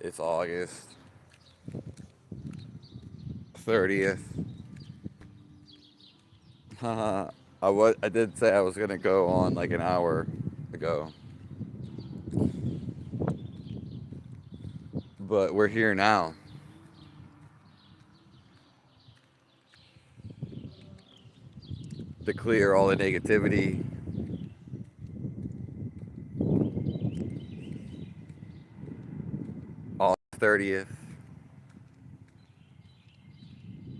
It's August 30th. I did say I was gonna go on like an hour ago, but we're here now. To clear all the negativity, August 30th,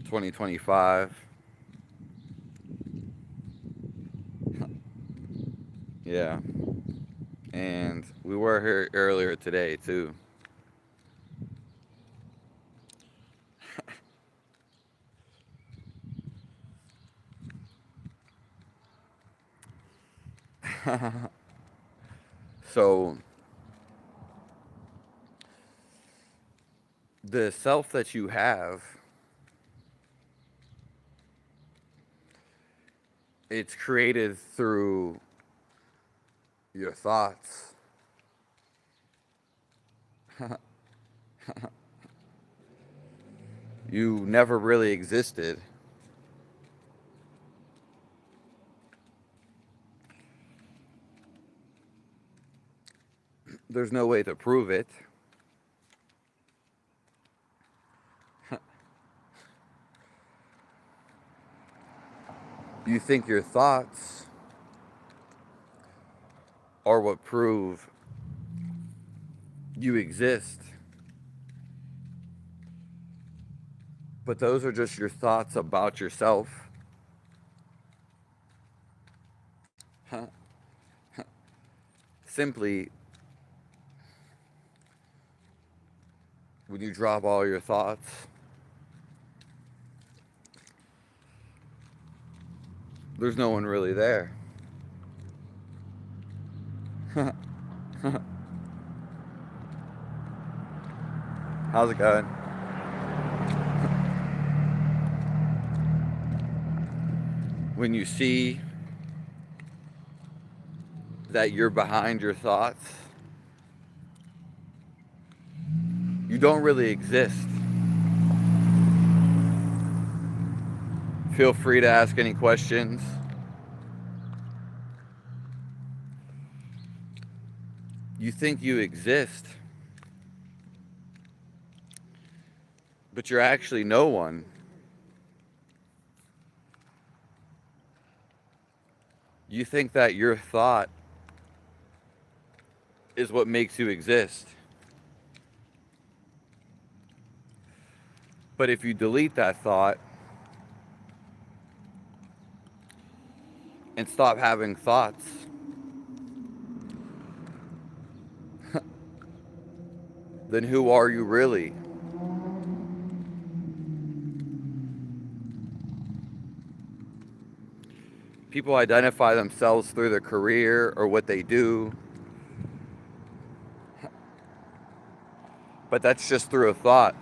2025. Yeah. And we were here earlier today too. So the self that you have, it's created through your thoughts. You never really existed. There's no way to prove it. You think your thoughts are what prove you exist. But those are just your thoughts about yourself. Simply, when you drop all your thoughts, there's no one really there. How's it going? When you see that you're behind your thoughts, you don't really exist. Feel free to ask any questions. You think you exist, but you're actually no one. You think that your thought is what makes you exist. But if you delete that thought and stop having thoughts, then who are you really? People identify themselves through their career or what they do, but that's just through a thought.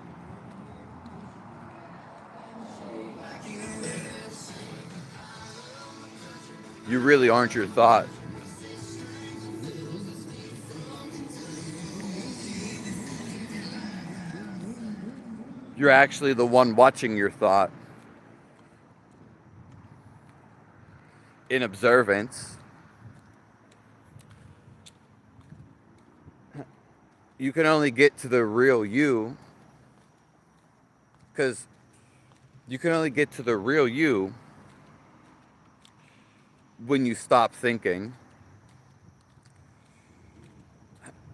You really aren't your thought. You're actually the one watching your thought in observance. You can only get to the real you because you can only get to the real you when you stop thinking.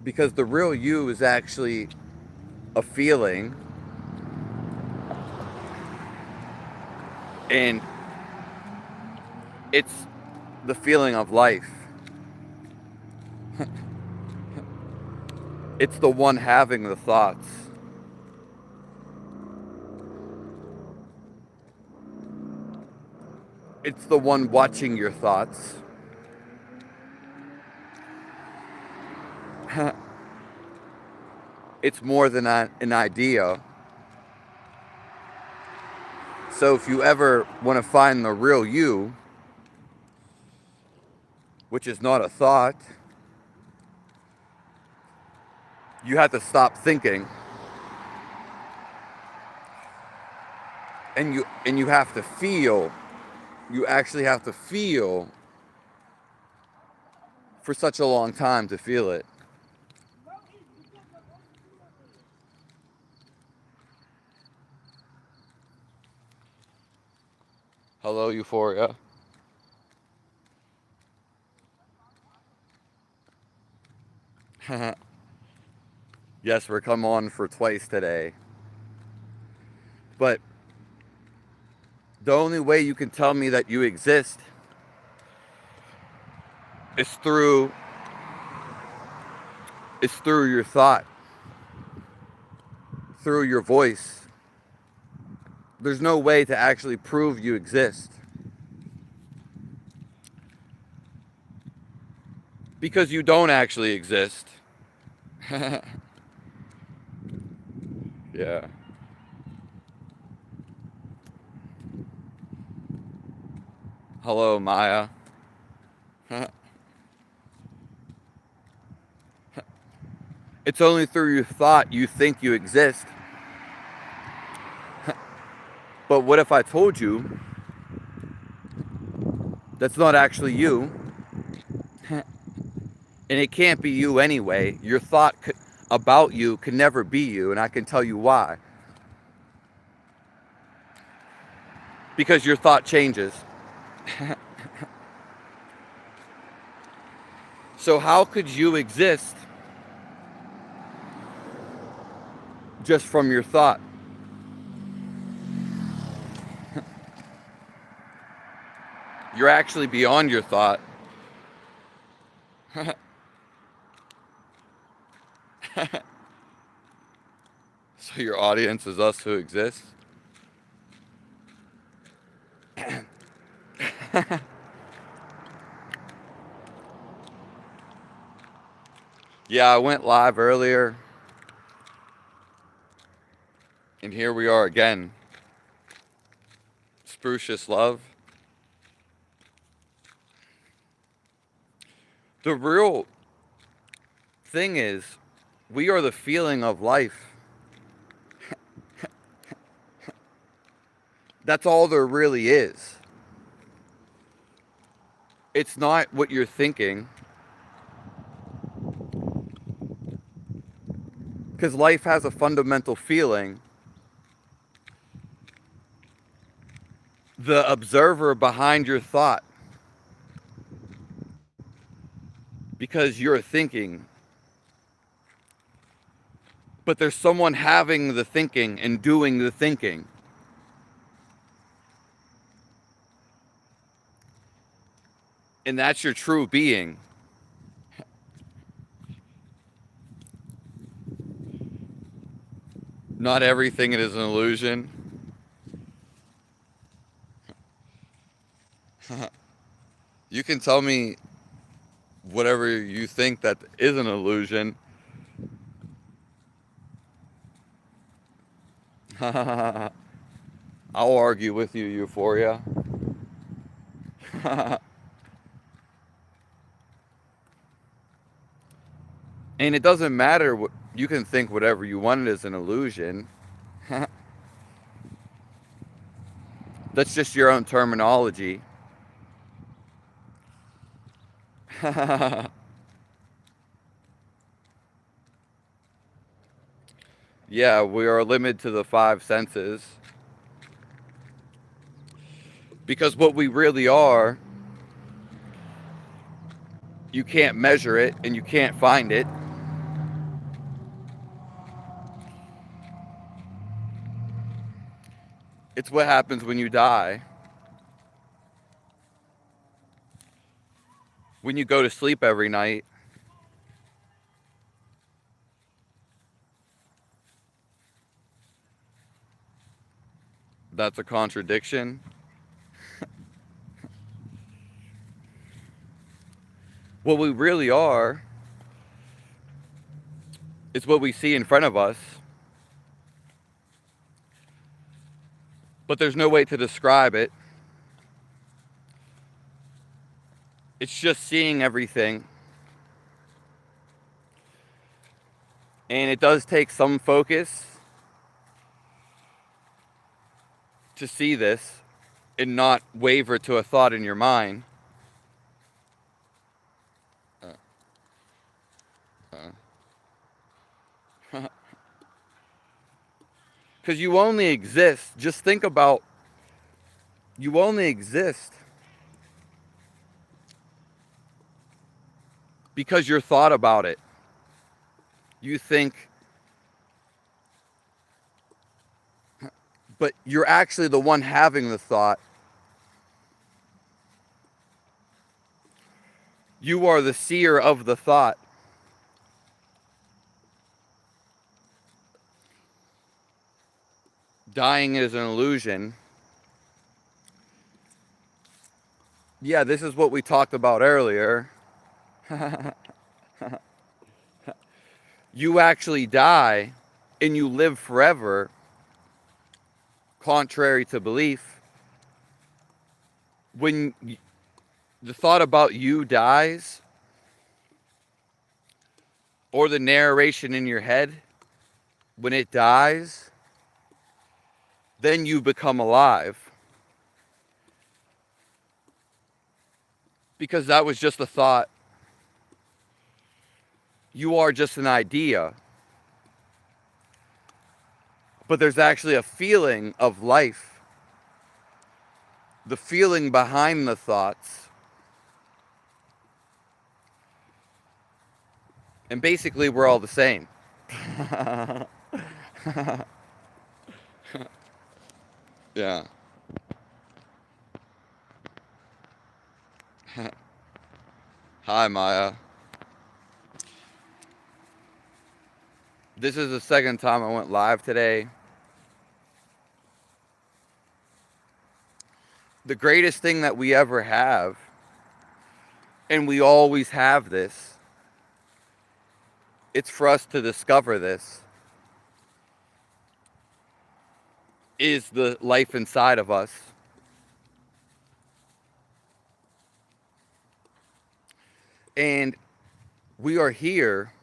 Because the real you is actually a feeling, and it's the feeling of life. It's the one having the thoughts. It's the one watching your thoughts. It's more than an idea. So if you ever want to find the real you, which is not a thought, you have to stop thinking, and you have to feel. You actually have to feel for such a long time to feel it. Hello, Euphoria. Yes, we're come on for twice today. But the only way you can tell me that you exist is through your thought, through your voice. There's no way to actually prove you exist. Because you don't actually exist. Yeah. Hello, Maya. It's only through your thought you think you exist. But what if I told you that's not actually you? And it can't be you anyway. Your thought about you can never be you, and I can tell you why. Because your thought changes. So how could you exist just from your thought? You're actually beyond your thought. So your audience is us who exist? Yeah, I went live earlier. And here we are again. Sprucious love. The real thing is, we are the feeling of life. That's all there really is. It's not what you're thinking. Because life has a fundamental feeling. The observer behind your thought. Because you're thinking. But there's someone having the thinking and doing the thinking. And that's your true being. Not everything is an illusion. You can tell me whatever you think that is an illusion. I'll argue with you, Euphoria. And it doesn't matter what you can think whatever you want it is an illusion. That's just your own terminology. Yeah, we are limited to the five senses. Because what we really are, you can't measure it and you can't find it. It's what happens when you die. When you go to sleep every night. That's a contradiction. What we really are is what we see in front of us. But there's no way to describe it. It's just seeing everything. And it does take some focus to see this and not waver to a thought in your mind. Because you only exist, just think about, you only exist because you're thought about it. You think, but you're actually the one having the thought. You are the seer of the thought. Dying is an illusion. Yeah, this is what we talked about earlier. You actually die and you live forever, contrary to belief. When the thought about you dies, or the narration in your head, when it dies, then you become alive. Because that was just a thought. You are just an idea. But there's actually a feeling of life. The feeling behind the thoughts. And basically, we're all the same. Yeah. Hi, Maya. This is the second time I went live today. The greatest thing that we ever have, and we always have this, it's for us to discover this, is the life inside of us. And we are here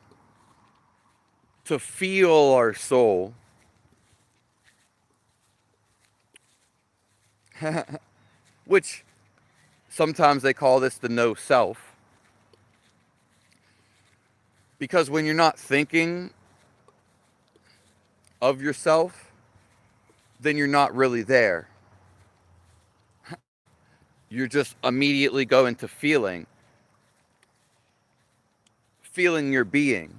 to feel our soul. Which sometimes they call this the no self. Because when you're not thinking of yourself, then you're not really there. You're just immediately going to feeling your being.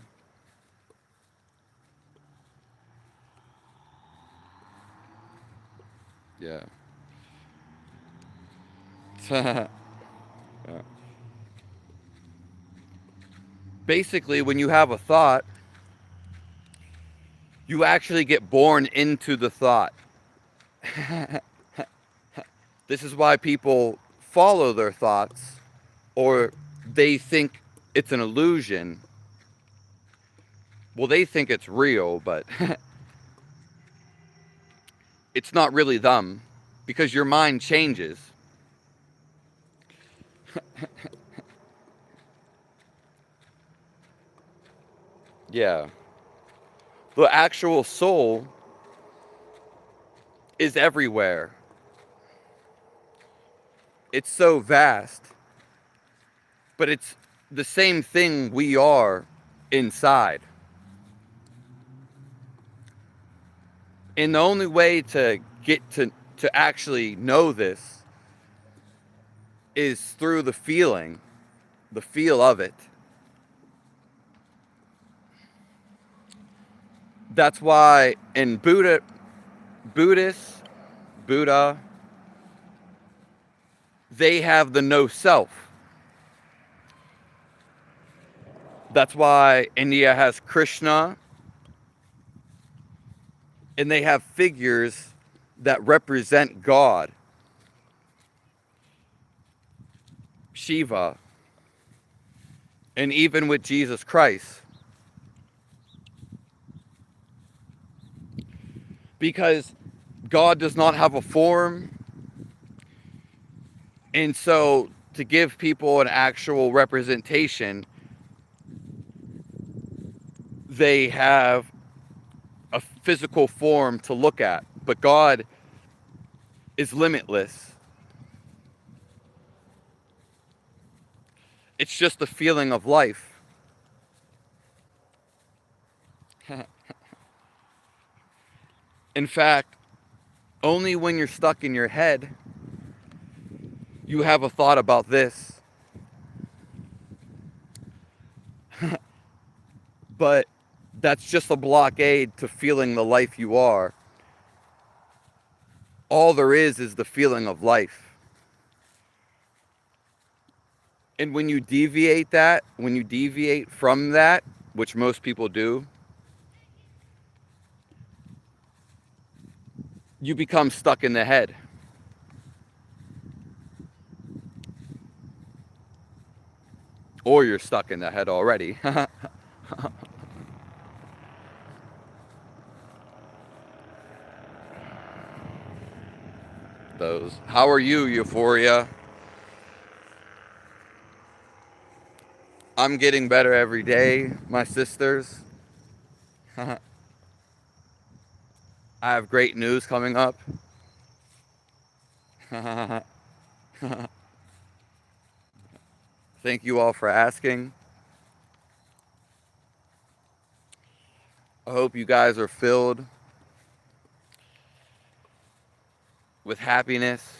Yeah. Yeah. Basically, when you have a thought, you actually get born into the thought. This is why people follow their thoughts, or they think it's an illusion. Well, they think it's real, but it's not really them, because your mind changes. Yeah. The actual soul is everywhere. It's so vast, but it's the same thing we are inside. And the only way to get to actually know this is through the feel of it. That's why in Buddha, they have the no self. That's why India has Krishna, and they have figures that represent God. Shiva, and even with Jesus Christ. Because God does not have a form, and so to give people an actual representation, they have a physical form to look at, but God is limitless. It's just the feeling of life. In fact, only when you're stuck in your head, you have a thought about this. But that's just a blockade to feeling the life you are. All there is the feeling of life. And when you deviate from that, which most people do, you become stuck in the head. Or you're stuck in the head already. Those. How are you, Euphoria? I'm getting better every day, my sisters. I have great news coming up. Thank you all for asking. I hope you guys are filled with happiness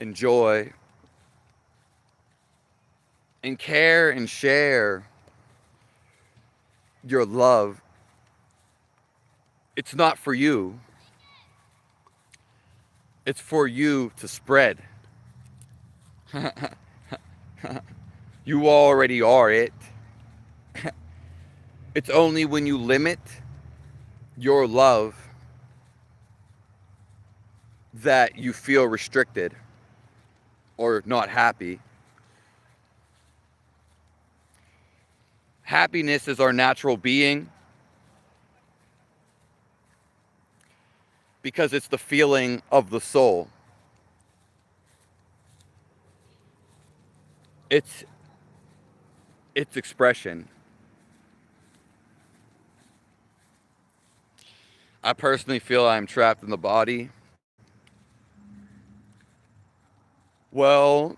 and joy and care and share your love. It's not for you. It's for you to spread. You already are it. It's only when you limit your love that you feel restricted or not happy. Happiness is our natural being because it's the feeling of the soul. It's expression. I personally feel I'm trapped in the body. Well,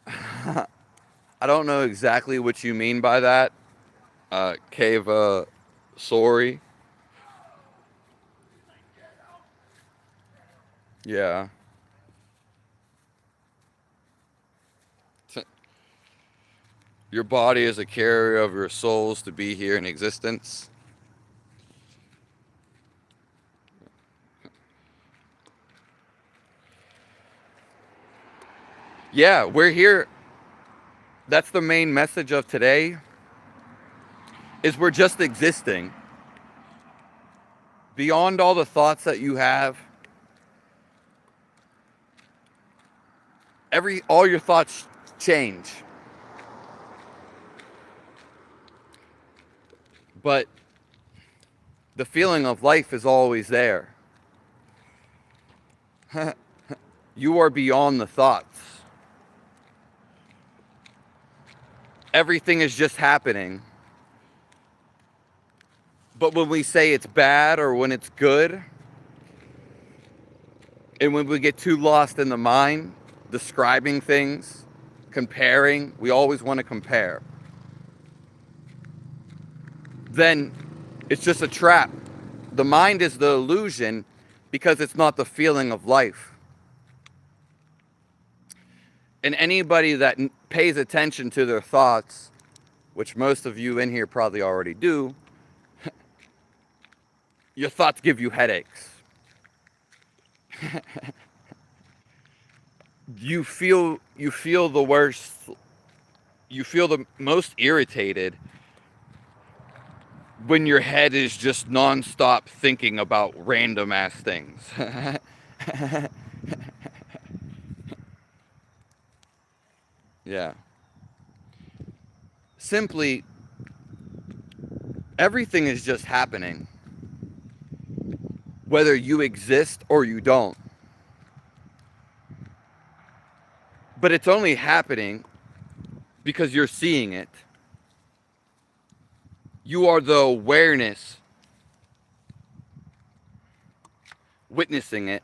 I don't know exactly what you mean by that. Kava, sorry. Yeah. Your body is a carrier of your souls to be here in existence. Yeah, we're here. That's the main message of today, is we're just existing. Beyond all the thoughts that you have, all your thoughts change. But the feeling of life is always there. You are beyond the thoughts. Everything is just happening. But when we say it's bad or when it's good, and when we get too lost in the mind, describing things, comparing, we always want to compare, then it's just a trap. The mind is the illusion because it's not the feeling of life. And anybody that pays attention to their thoughts, which most of you in here probably already do, your thoughts give you headaches. You feel the worst. You feel the most irritated when your head is just nonstop thinking about random ass things. Yeah. Simply, everything is just happening, whether you exist or you don't. But it's only happening because you're seeing it. You are the awareness witnessing it.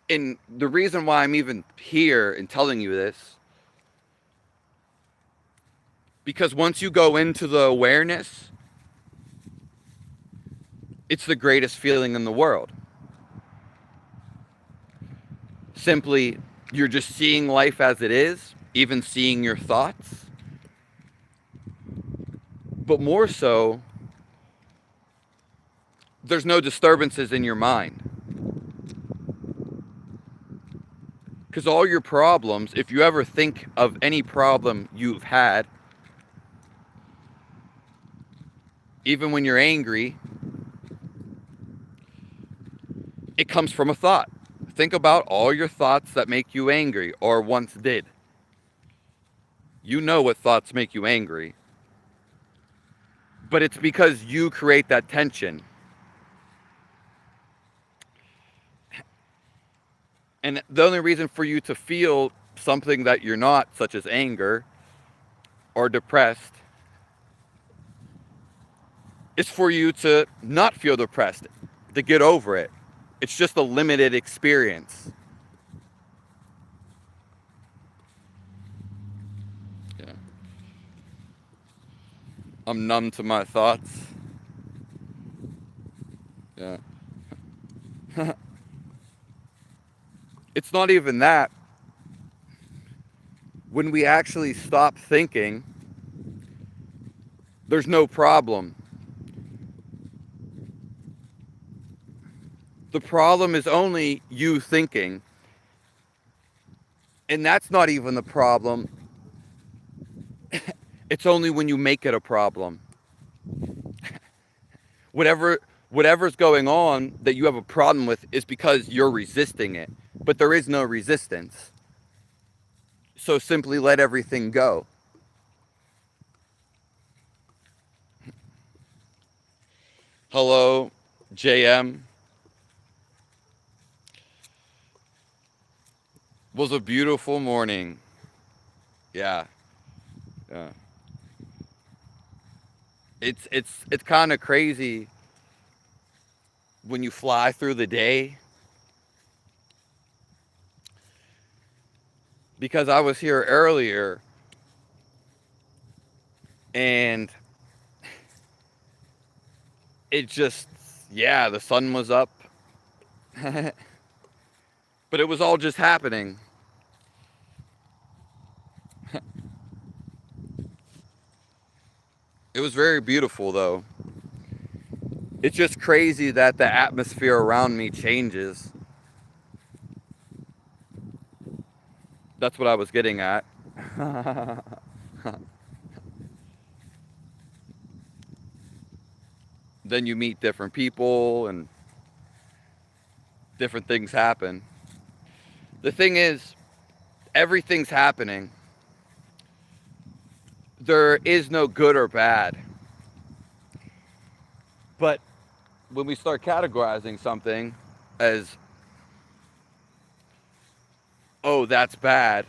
And the reason why I'm even here and telling you this, because once you go into the awareness, it's the greatest feeling in the world. Simply, you're just seeing life as it is, even seeing your thoughts. But more so, there's no disturbances in your mind. Because all your problems, if you ever think of any problem you've had, even when you're angry, it comes from a thought. Think about all your thoughts that make you angry or once did. You know what thoughts make you angry. But it's because you create that tension. And the only reason for you to feel something that you're not, such as anger or depressed, is for you to not feel depressed, to get over it. It's just a limited experience. Yeah. I'm numb to my thoughts. Yeah. It's not even that. When we actually stop thinking, there's no problem. The problem is only you thinking. And that's not even the problem. It's only when you make it a problem. Whatever's going on that you have a problem with is because you're resisting it. But there is no resistance. So simply let everything go. Hello, JM. Was a beautiful morning. Yeah. Yeah. It's kind of crazy when you fly through the day, because I was here earlier and it just, yeah, the sun was up. But it was all just happening. It was very beautiful though. It's just crazy that the atmosphere around me changes. That's what I was getting at. Then you meet different people and different things happen. The thing is, everything's happening. There is no good or bad. But when we start categorizing something as, oh, that's bad,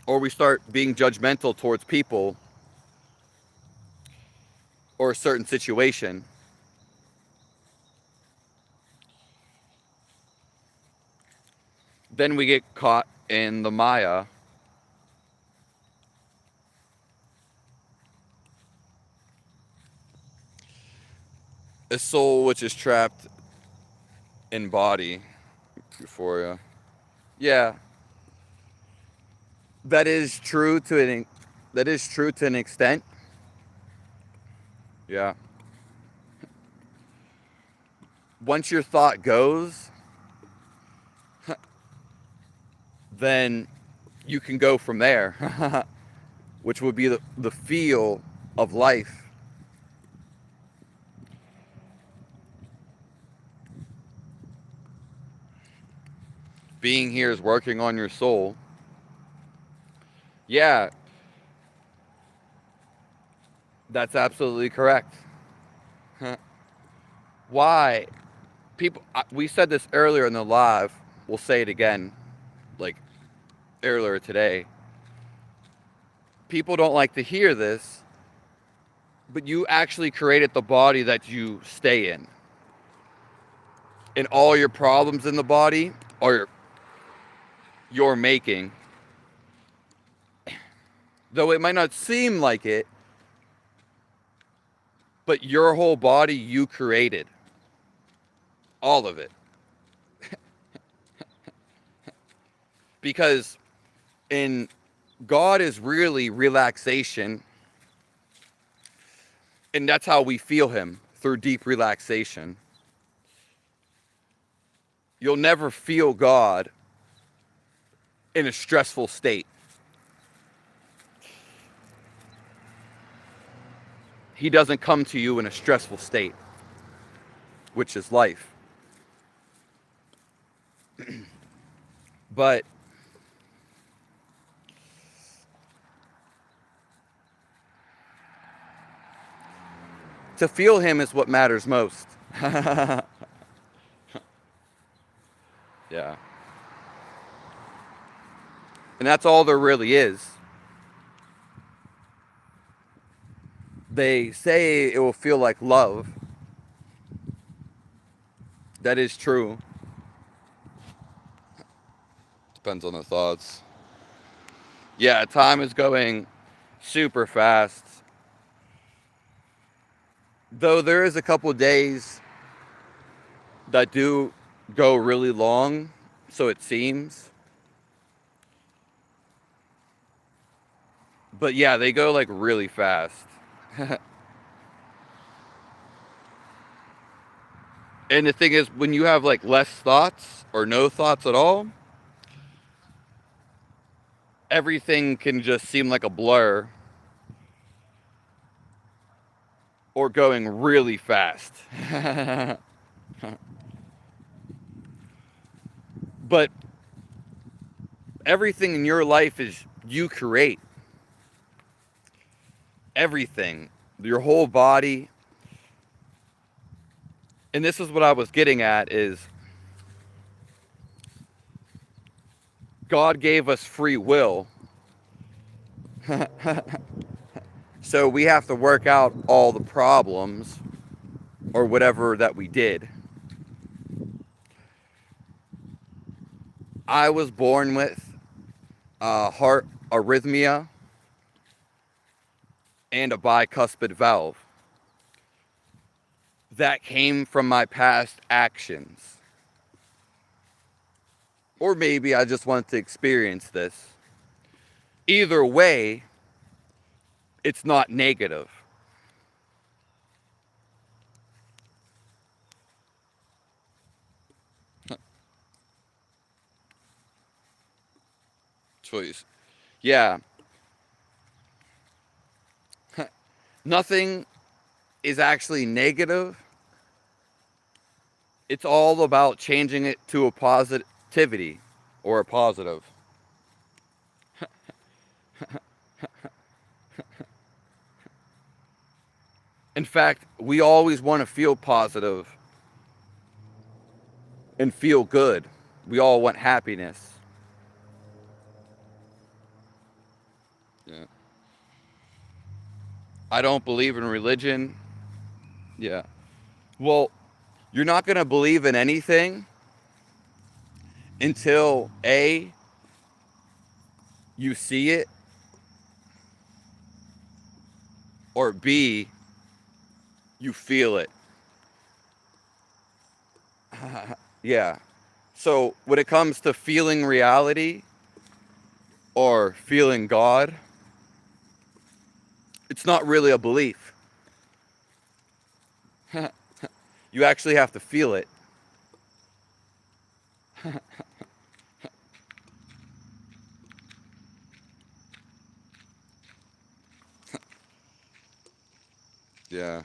or we start being judgmental towards people or a certain situation, then we get caught in the Maya. A soul which is trapped in body. Euphoria. Yeah, that is true to an extent. Yeah. Once your thought goes, then you can go from there, which would be the feel of life. Being here is working on your soul. Yeah, that's absolutely correct. Why? People, we said this earlier in the live. We'll say it again, like earlier today. people don't like to hear this, but you actually created the body that you stay in. And all your problems in the body are your making. Though it might not seem like it, but your whole body you created. All of it. Because in God is really relaxation. And that's how we feel him, through deep relaxation. You'll never feel God in a stressful state. He doesn't come to you in a stressful state, which is life. But to feel him is what matters most. Yeah. And that's all there really is. They say it will feel like love. That is true. Depends on the thoughts. Yeah, time is going super fast. Though there is a couple of days that do go really long, so it seems. But yeah, they go like really fast. And the thing is, when you have like less thoughts or no thoughts at all, everything can just seem like a blur or going really fast. But everything in your life is you create. Everything. Your whole body. And this is what I was getting at is God gave us free will. So we have to work out all the problems or whatever that we did. I was born with heart arrhythmia and a bicuspid valve. That came from my past actions. Or maybe I just wanted to experience this. Either way, it's not negative. Choice. Yeah. Nothing is actually negative. It's all about changing it to a positivity or a positive. In fact, we always want to feel positive and feel good. We all want happiness. Yeah. I don't believe in religion. Yeah. Well, you're not going to believe in anything until A, you see it, or B, you feel it. Yeah. So when it comes to feeling reality or feeling God, it's not really a belief. You actually have to feel it. Yeah.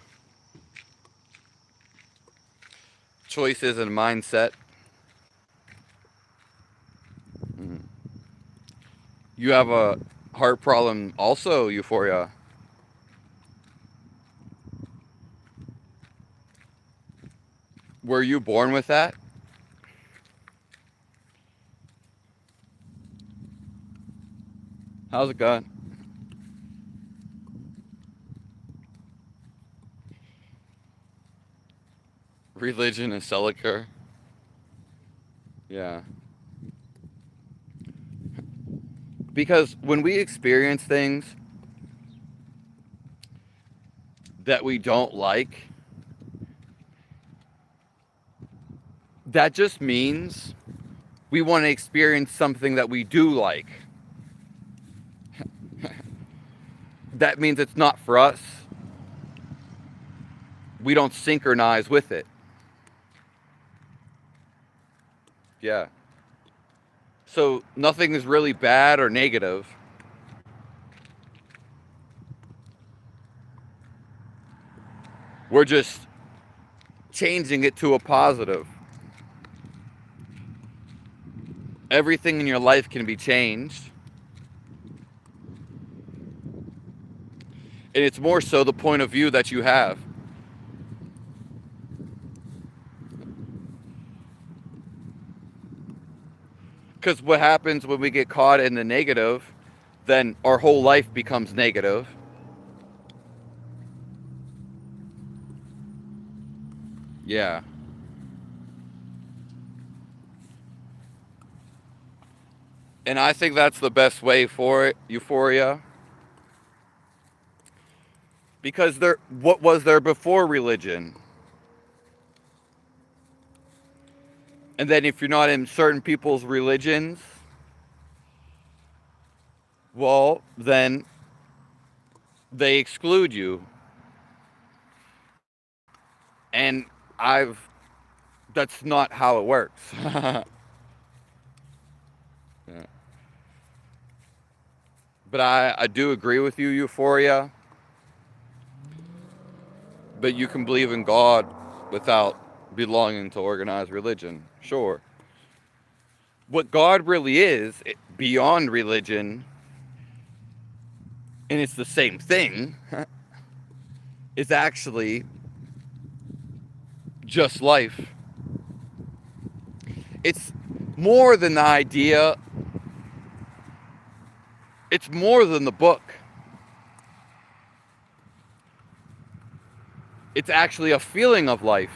Choices and mindset. You have a heart problem also, Euphoria. Were you born with that? How's it going? Religion and Seliker. Yeah. Because when we experience things that we don't like, that just means we want to experience something that we do like. That means it's not for us. We don't synchronize with it. Yeah. So nothing is really bad or negative. We're just changing it to a positive. Everything in your life can be changed. And it's more so the point of view that you have. Because what happens when we get caught in the negative, then our whole life becomes negative. Yeah. And I think that's the best way for it, euphoria. Because what was there before religion? And then if you're not in certain people's religions, well, then they exclude you. And that's not how it works. Yeah. But I do agree with you, euphoria. But you can believe in God without belonging to organized religion. Sure. What God really is, beyond religion, and it's the same thing, is actually just life. It's more than the idea, it's more than the book. It's actually a feeling of life.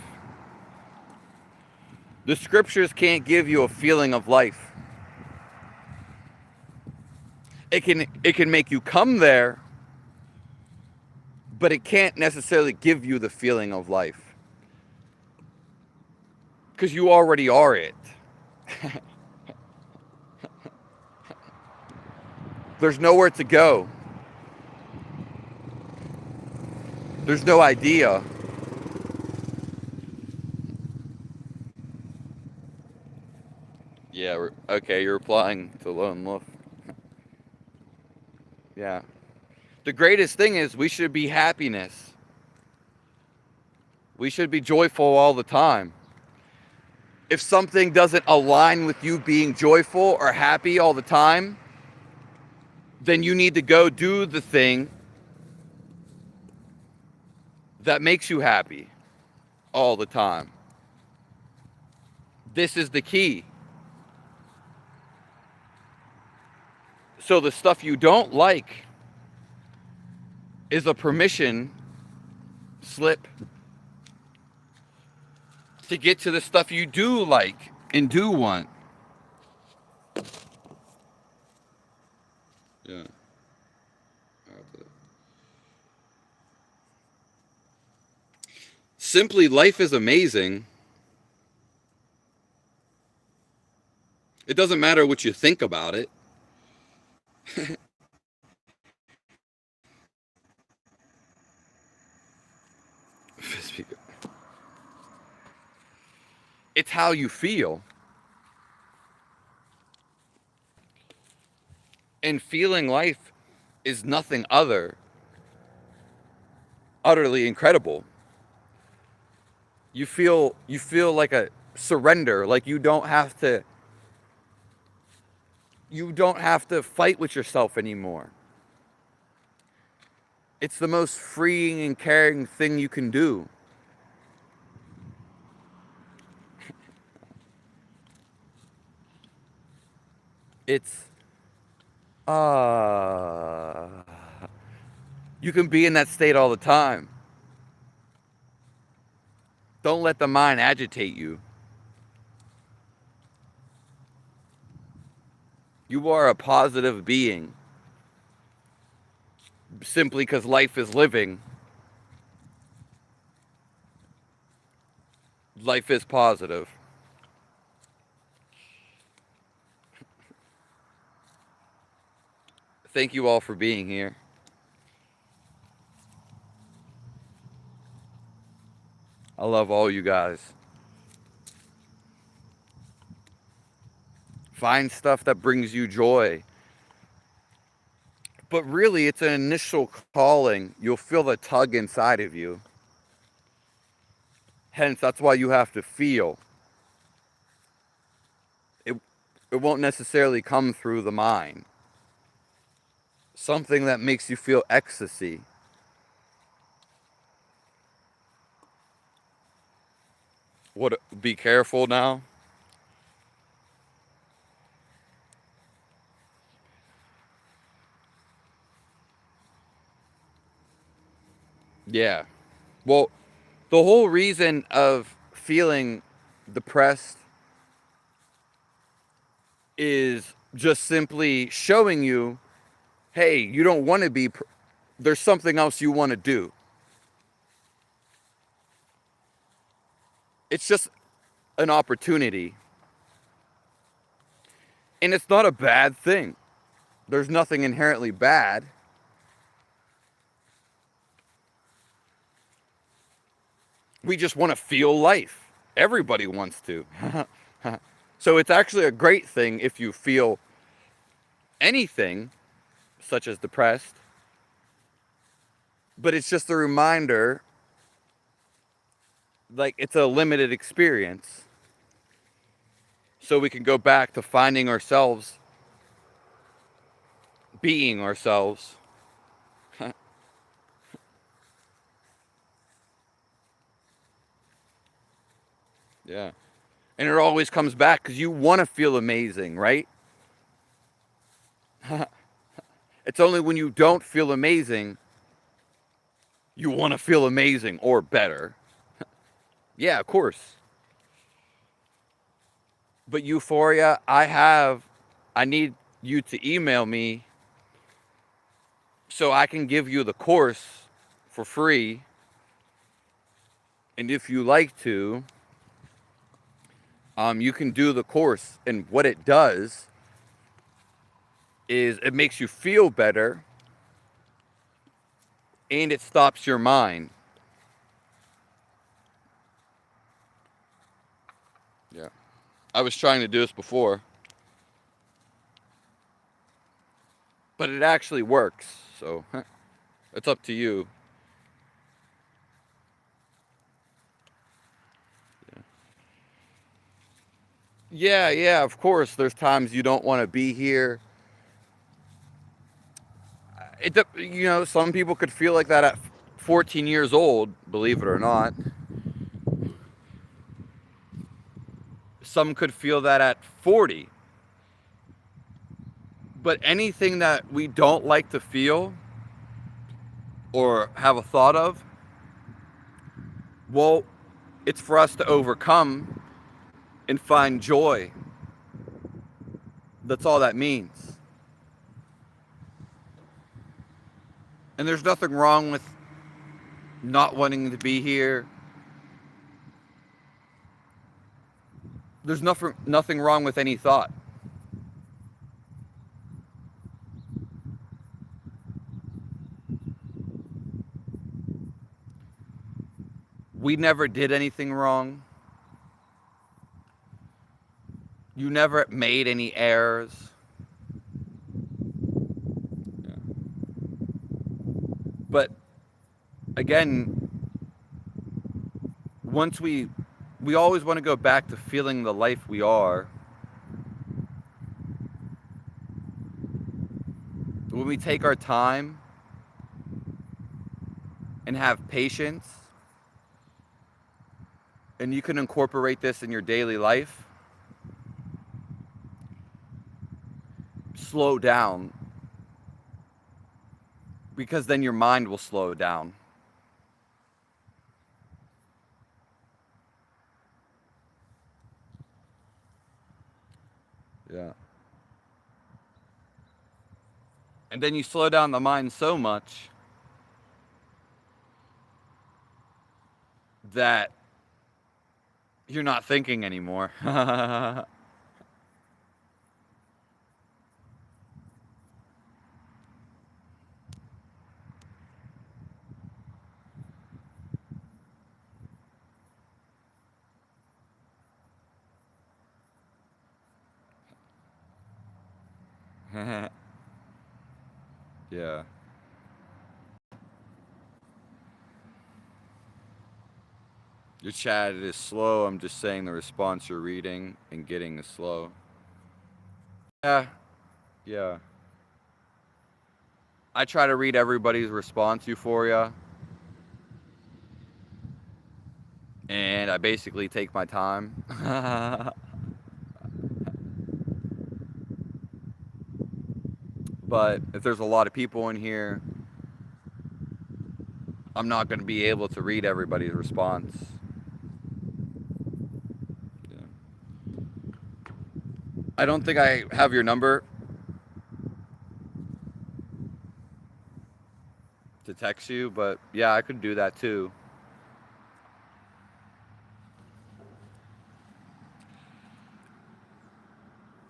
The scriptures can't give you a feeling of life. It can make you come there, but it can't necessarily give you the feeling of life. Because you already are it. There's nowhere to go. There's no idea. Yeah, okay, you're replying to Lone Wolf. Yeah. The greatest thing is we should be happiness. We should be joyful all the time. If something doesn't align with you being joyful or happy all the time, then you need to go do the thing that makes you happy all the time. This is the key. So the stuff you don't like is a permission slip to get to the stuff you do like and do want. Yeah. Simply, life is amazing. It doesn't matter what you think about it. It's how you feel. And feeling life is nothing utterly incredible. You feel like a surrender, like you don't have to fight with yourself anymore. It's the most freeing and caring thing you can do. It's you can be in that state all the time. Don't let the mind agitate you. You are a positive being. Simply because life is living, life is positive. Thank you all for being here. I love all you guys. Find stuff that brings you joy. But really, it's an initial calling. You'll feel the tug inside of you. Hence, that's why you have to feel. It, it won't necessarily come through the mind. Something that makes you feel ecstasy. What? Be careful now. Yeah. Well, the whole reason of feeling depressed is just simply showing you, hey, you don't want to be, there's something else you want to do. It's just an opportunity. And it's not a bad thing. There's nothing inherently bad. We just want to feel life. Everybody wants to. So it's actually a great thing if you feel anything, such as depressed. But it's just a reminder, like it's a limited experience. So we can go back to finding ourselves, being ourselves. Yeah. And it always comes back because you want to feel amazing, right? It's only when you don't feel amazing, you want to feel amazing or better. Yeah, of course. But Euphoria, I need you to email me so I can give you the course for free. And if you like to, you can do the course. And what it does is it makes you feel better and it stops your mind. Yeah. I was trying to do this before, but it actually works. So it's up to you. Yeah, yeah, of course. There's times you don't want to be here. Some people could feel like that at 14 years old, believe it or not. Some could feel that at 40. But anything that we don't like to feel or have a thought of, well, it's for us to overcome and find joy. That's all that means. And there's nothing wrong with not wanting to be here. There's nothing wrong with any thought. We never did anything wrong. You never made any errors. Yeah. But again, once we always want to go back to feeling the life we are. When we take our time and have patience, and you can incorporate this in your daily life, slow down, because then your mind will slow down. Yeah. And then you slow down the mind so much that you're not thinking anymore. Yeah. Your chat is slow. I'm just saying the response you're reading and getting is slow. Yeah. Yeah. I try to read everybody's response, Euphoria. And I basically take my time. But if there's a lot of people in here, I'm not going to be able to read everybody's response. Yeah. I don't think I have your number to text you, but yeah, I could do that too.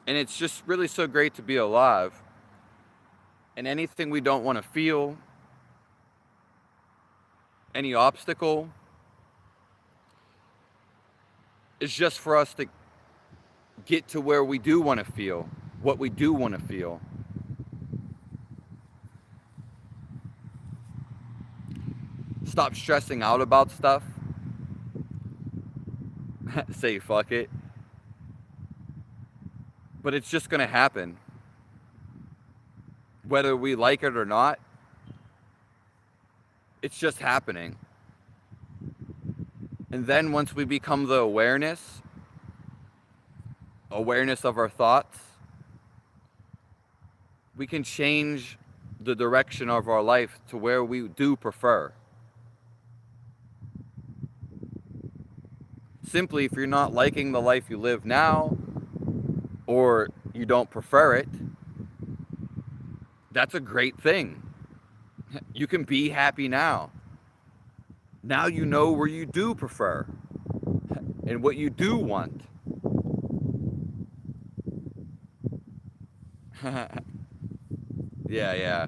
And it's just really so great to be alive. And anything we don't want to feel, any obstacle, is just for us to get to where we do want to feel, what we do want to feel. Stop stressing out about stuff. Say fuck it. But it's just going to happen. Whether we like it or not, it's just happening. And then once we become the awareness of our thoughts, we can change the direction of our life to where we do prefer. Simply, if you're not liking the life you live now, or you don't prefer it, that's a great thing. You can be happy now. Now you know where you do prefer and what you do want. Yeah.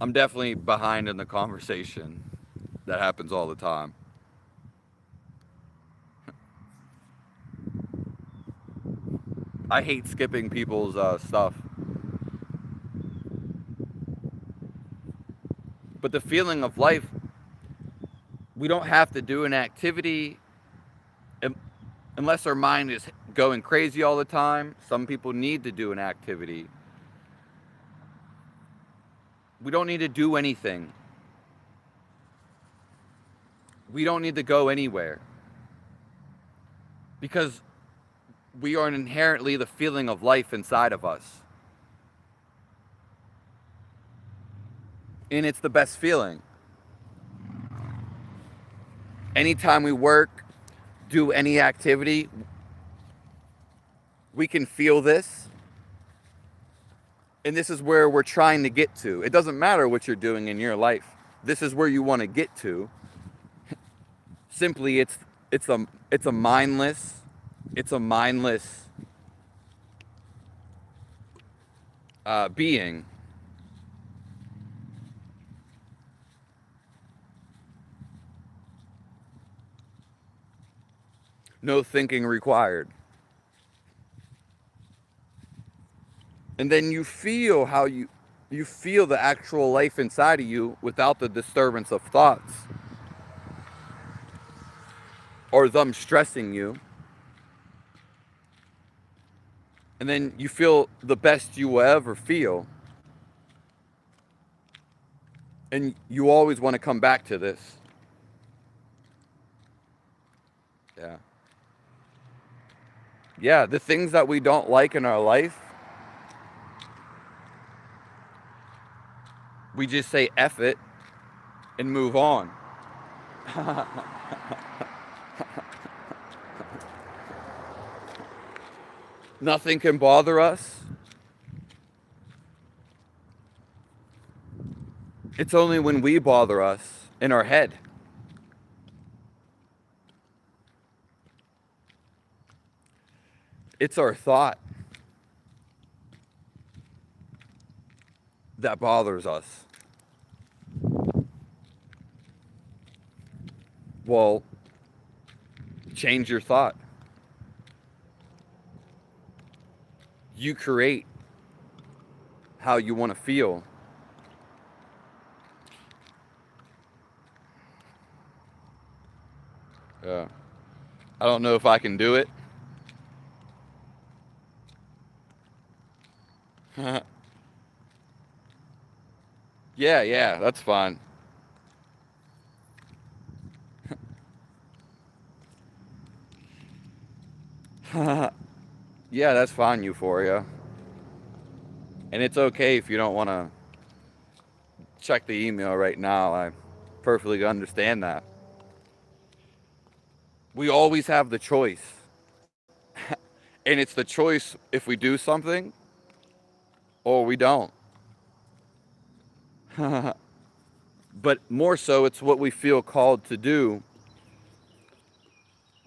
I'm definitely behind in the conversation. That happens all the time. I hate skipping people's stuff. But the feeling of life, we don't have to do an activity unless our mind is going crazy all the time. Some people need to do an activity. We don't need to do anything. We don't need to go anywhere. Because we are inherently the feeling of life inside of us. And it's the best feeling. Anytime we work, do any activity, we can feel this. And this is where we're trying to get to. It doesn't matter what you're doing in your life. This is where you want to get to. Simply, it's a mindless being. No thinking required. And then you feel how you feel the actual life inside of you without the disturbance of thoughts or them stressing you. And then you feel the best you will ever feel. And you always want to come back to this. Yeah. Yeah, the things that we don't like in our life, we just say F it and move on. Nothing can bother us. It's only when we bother us in our head. It's our thought that bothers us. Well, change your thought. You create how you want to feel. Yeah. I don't know if I can do it. Yeah, that's fine. Yeah, that's fine, Euphoria. And it's okay if you don't want to check the email right now. I perfectly understand that. We always have the choice. And it's the choice if we do something or we don't. But more so, it's what we feel called to do,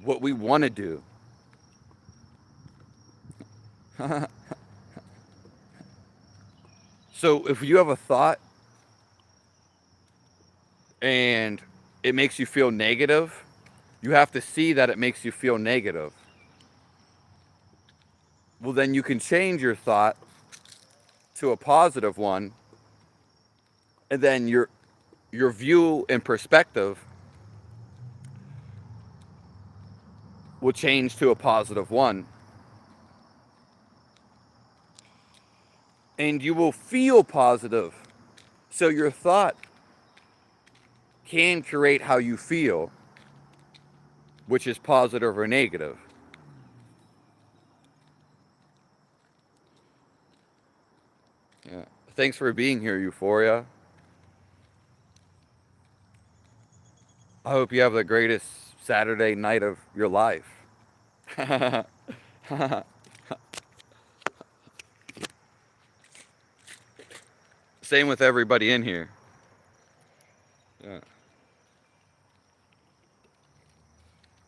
what we want to do. So if you have a thought and it makes you feel negative, you have to see that it makes you feel negative. Well, then you can change your thought to a positive one, and then your view and perspective will change to a positive one. And you will feel positive. So your thought can create how you feel, which is positive or negative. Yeah. Thanks for being here, Euphoria. I hope you have the greatest Saturday night of your life. Same with everybody in here. Yeah.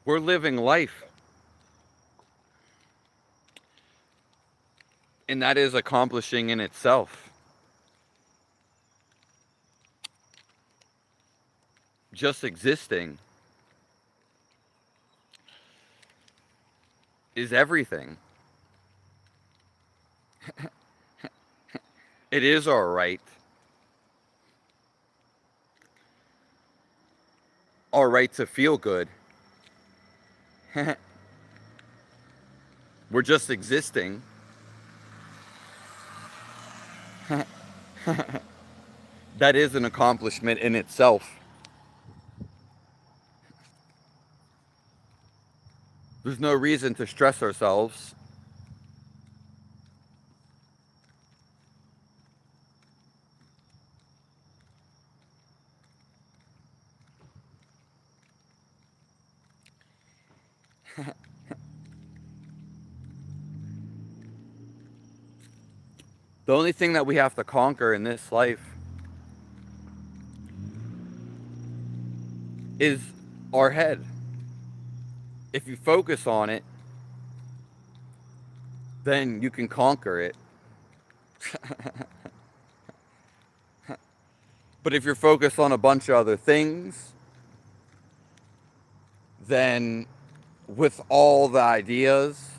We're living life. And that is accomplishing in itself. Just existing is everything. It is our right. Our right to feel good. We're just existing. That is an accomplishment in itself. There's no reason to stress ourselves. The only thing that we have to conquer in this life is our head. If you focus on it, then you can conquer it. But if you're focused on a bunch of other things, then with all the ideas,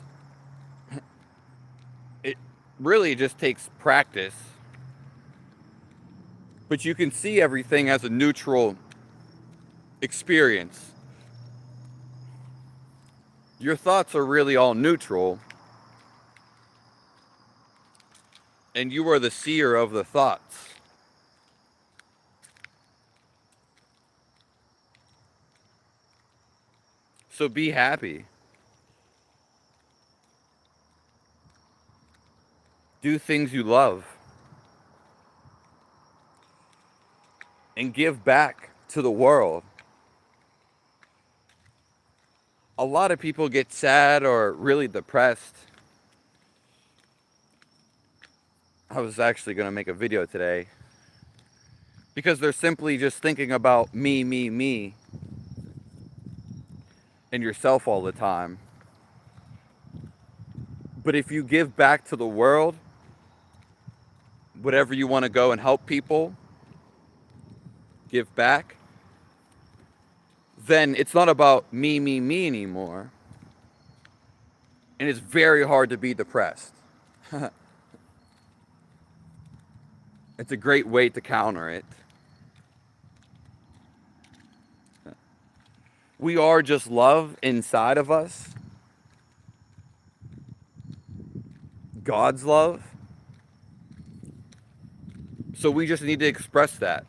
it really just takes practice. But you can see everything as a neutral experience. Your thoughts are really all neutral, and you are the seer of the thoughts. So be happy. Do things you love. And give back to the world. A lot of people get sad or really depressed I was actually going to make a video today because they're simply just thinking about me, and yourself all the time. But if you give back to the world, whatever you want to go and help people, give back, then it's not about me anymore. And it's very hard to be depressed. It's a great way to counter it. We are just love inside of us, God's love. So we just need to express that.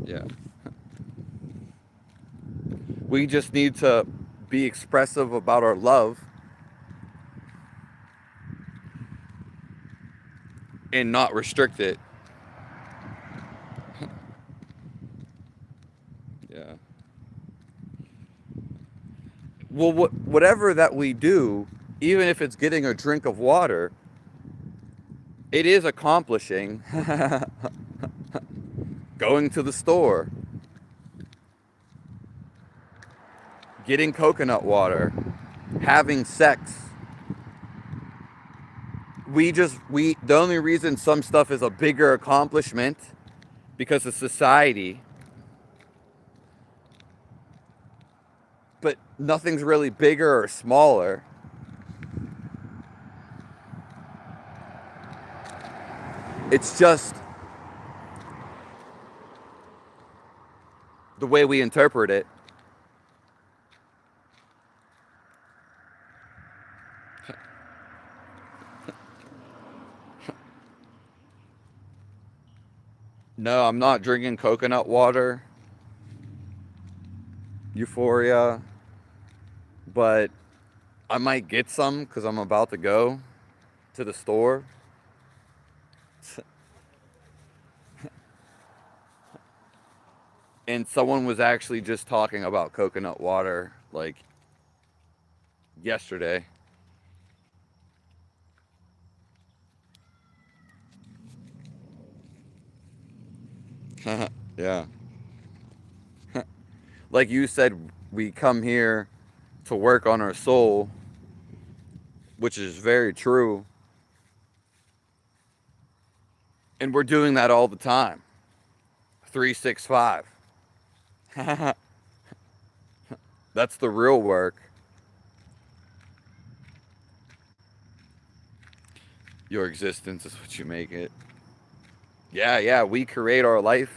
Yeah. We just need to be expressive about our love and not restrict it. Yeah. Well, whatever that we do, even if it's getting a drink of water, it is accomplishing. Going to the store, getting coconut water, having sex. The only reason some stuff is a bigger accomplishment because of society, but nothing's really bigger or smaller. It's just the way we interpret it. No, I'm not drinking coconut water, Euphoria, but I might get some because I'm about to go to the store. And someone was actually just talking about coconut water like yesterday. Yeah. Like you said, we come here to work on our soul, which is very true. And we're doing that all the time. 365. That's the real work. Your existence is what you make it. Yeah, we create our life.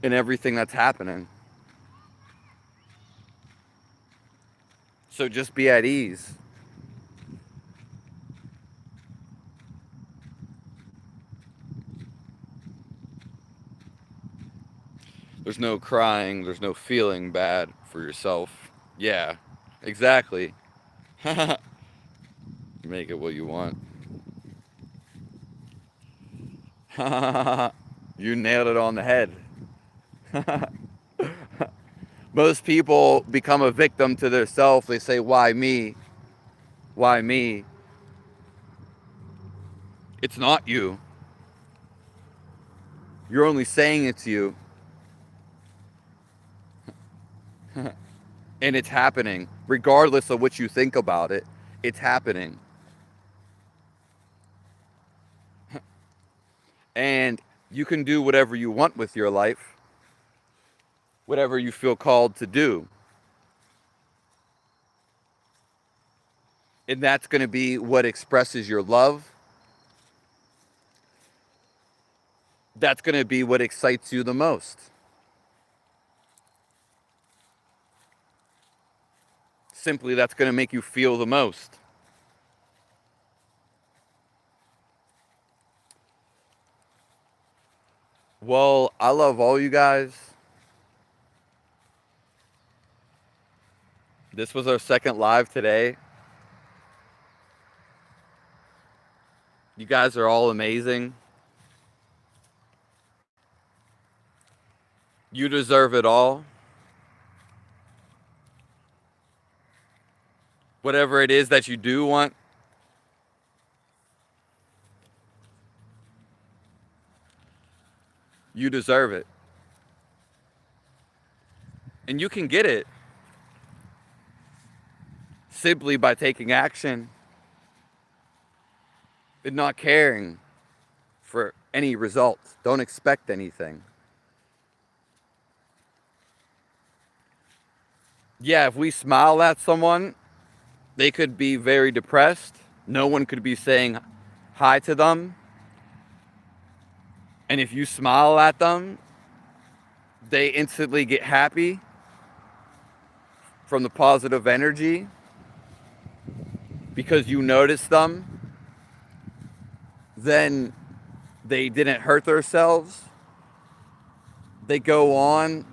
And everything that's happening. So just be at ease. There's no crying, there's no feeling bad for yourself. Yeah, exactly. Make it what you want. You nailed it on the head. Most people become a victim to their self. They say, why me? Why me? It's not you. You're only saying it's you. And it's happening. Regardless of what you think about it, it's happening. And you can do whatever you want with your life, whatever you feel called to do. And that's going to be what expresses your love. That's going to be what excites you the most. Simply, that's going to make you feel the most. Well, I love all you guys. This was our second live today. You guys are all amazing. You deserve it all. Whatever it is that you do want, you deserve it. And you can get it simply by taking action and not caring for any results. Don't expect anything. Yeah, if we smile at someone, they could be very depressed. No one could be saying hi to them. And if you smile at them, they instantly get happy from the positive energy because you noticed them. Then they didn't hurt themselves. They go on.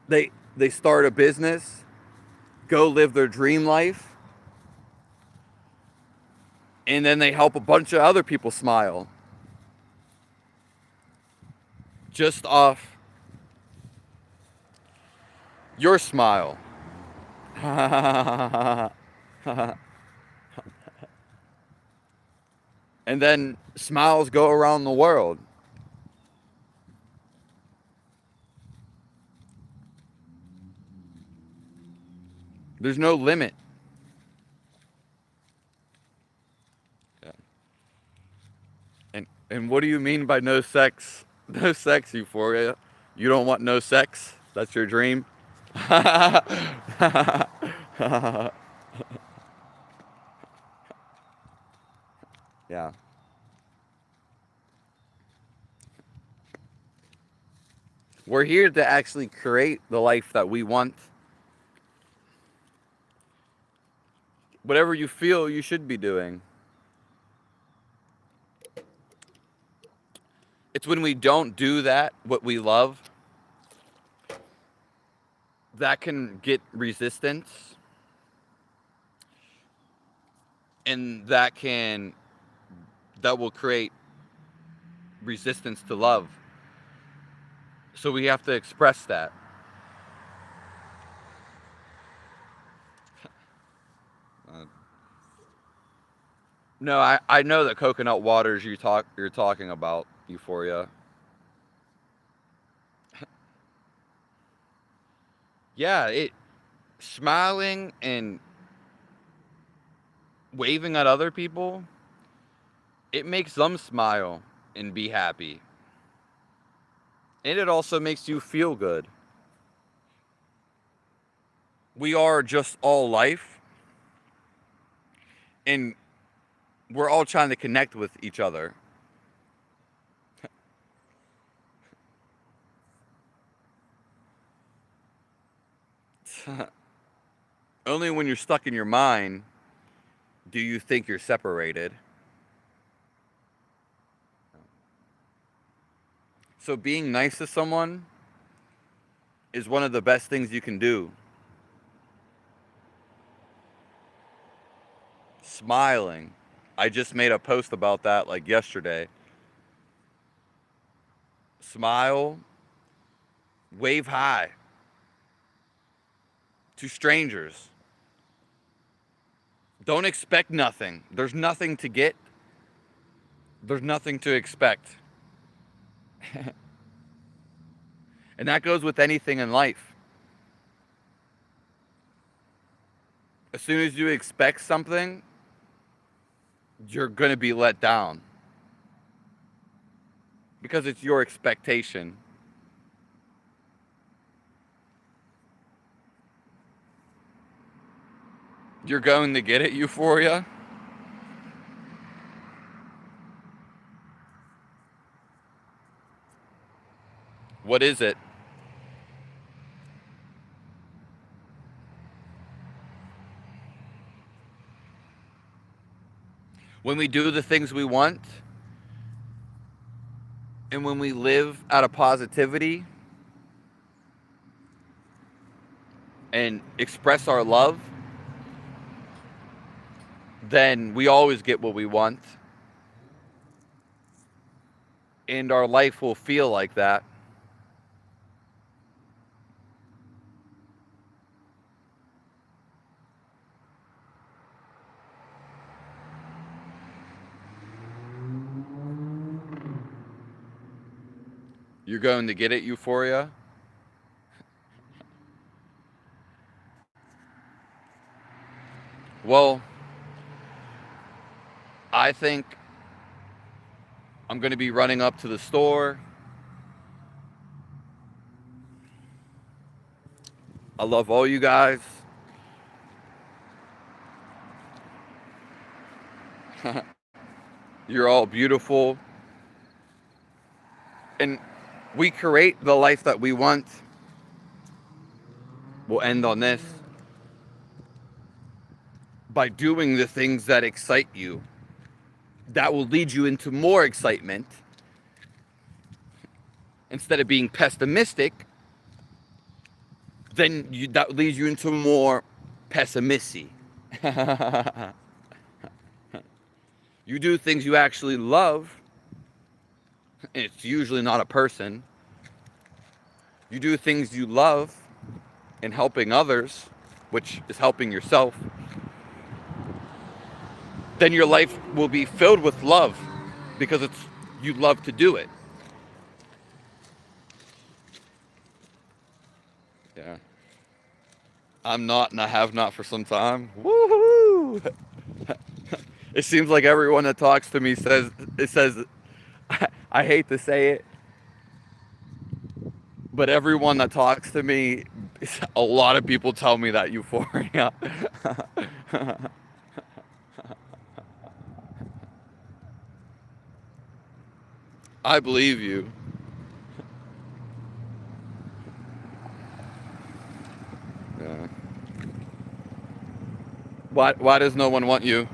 They start a business, go live their dream life, and then they help a bunch of other people smile just off your smile. And then smiles go around the world. There's no limit. Yeah. And what do you mean by no sex? No sex, Euphoria? You don't want no sex? That's your dream? Yeah. We're here to actually create the life that we want. Whatever you feel you should be doing. It's when we don't do that, what we love, that can get resistance. And that will create resistance to love. So we have to express that. No, I know that coconut waters you're talking about, Euphoria. Yeah, smiling and waving at other people, it makes them smile and be happy. And it also makes you feel good. We are just all life, and we're all trying to connect with each other. Only when you're stuck in your mind do you think you're separated. So being nice to someone is one of the best things you can do. Smiling. I just made a post about that like yesterday. Smile. Wave hi to strangers. Don't expect nothing. There's nothing to get. There's nothing to expect. And that goes with anything in life. As soon as you expect something, you're going to be let down. Because it's your expectation. You're going to get it, Euphoria? What is it? When we do the things we want, and when we live out of positivity and express our love, then we always get what we want. And our life will feel like that. You're going to get it, Euphoria? Well, I think I'm going to be running up to the store. I love all you guys. You're all beautiful. And we create the life that we want. We'll end on this. By doing the things that excite you, that will lead you into more excitement. Instead of being pessimistic, then that leads you into more pessimistic. You do things you actually love, and it's usually not a person. You do things you love and helping others, which is helping yourself, then your life will be filled with love because you love to do it. Yeah. I'm not, and I have not for some time. Woohoo! It seems like everyone that talks to me says, I hate to say it, but everyone that talks to me, a lot of people tell me that Euphoria. I believe you. Yeah. Why does no one want you?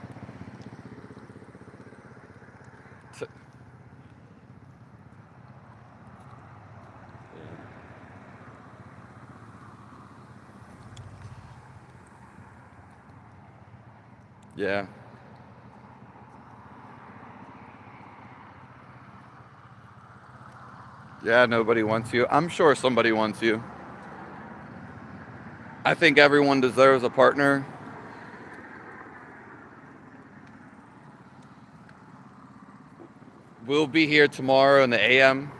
Yeah. Yeah, nobody wants you. I'm sure somebody wants you. I think everyone deserves a partner. We'll be here tomorrow in the AM.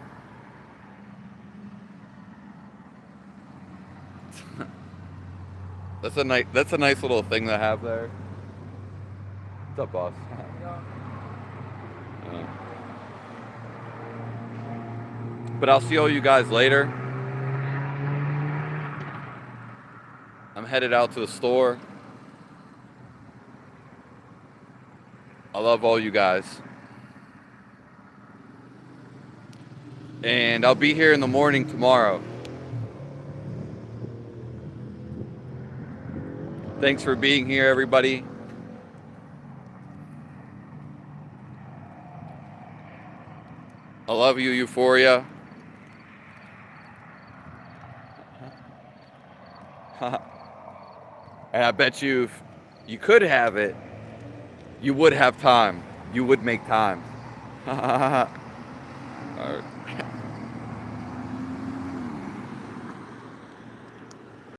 That's a nice little thing to have there. What's up, boss? Uh, but I'll see all you guys later. I'm headed out to the store. I love all you guys. And I'll be here in the morning tomorrow. Thanks for being here, everybody. I love you, Euphoria. And I bet you if you could have it, you would have time. You would make time. All right.